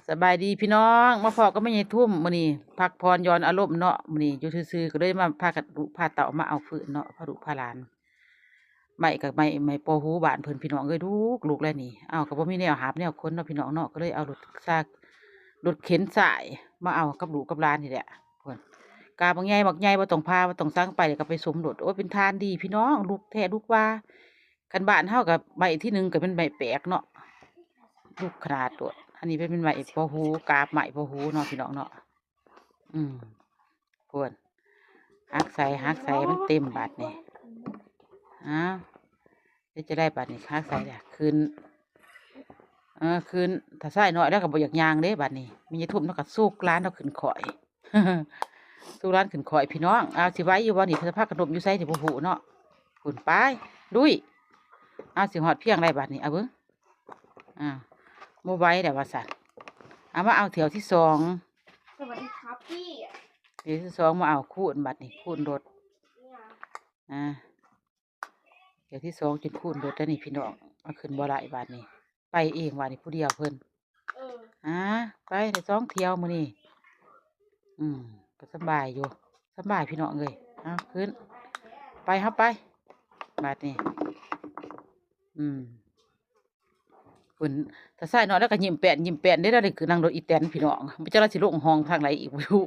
สบายดีพี่น้องมาพอก็ไม่ใช่ทุ่มมื้อนี้พักผ่อนหย่อนอารมณ์เนาะมื้อนี้อยู่ซื่อๆก็เลยมาพากันลูกพาเต่ามาเอาฟืนเนาะพาลูกพาหลานไม่กับไม่ปอหูบ้านเพิ่นพี่น้องเอ้ยลูกแล้วนี่เอาก็บ่มีแนวหาบแนวคนเนาะพี่น้องเนาะก็เลยเอารถเข็นสายมาเอากับลูกกับหลานนี่แหละเพิ่นกาบักใหญ่บ่ต้องพาบ่ต้องสั่งไปเดี๋ยวก็ไปสมรสโอ้ยเป็นทานดีพี่น้องลูกแท้ลูกว่าคันบ้านเฮากับใบที่หนึ่งก็เป็นใบแปลกเนาะ ลูกขนาดตัวอันนี้เป็นไหมพอหูกาบไหมพอหูเนาะพี่น้องเนาะอืมกวนหักใส่มันเต็มบาดนี่อ้าวเดี๋ยวจะได้บาดนี่หักใส่เนี่ยคืนถ้าใส่หน่อยแล้วก็บ่อยากยางเด้บาดนี่มีจะทุ่มแล้วก็สู้ร้านเราขึ้นข่อย สู้ร้านขึ้นข่อยพี่น้องเอาสิไว้อยู่บ่นี่เพื่อพาขนมอยู่ใส่ที่พอหูเนาะขุนไปดุยเอาสิหอดเพียงไรบาดนี่เอาเบิ้งอ่าโมไว้เดี๋ยวว่าสัตว์เอามาเอาเถียวที่สองสวัสดีครับพี่เถียวที่สองมาเอาคูณบัดนี่คูณรถอ่าเถียวที่สองจนคูณรถแล้วนี่พี่น้องมาขึ้นบ่ไหลบาดนี่ไปเองบาดนี่ผู้เดียวเพิ่นไปเดี๋ยวสองเที่ยวมื้อนี้ก็สบายอยู่สบายพี่น้องเลยเอาขึ้นไปครับไปบาดนี่ฝุ่นถ้าใส่นอนแล้วก็ยิ้มแป้นได้แล้วนี่คือนั่งรถอีแตนพี่น้องไม่เจ้าราสิลงห้องทางไหนอีกไม่รู้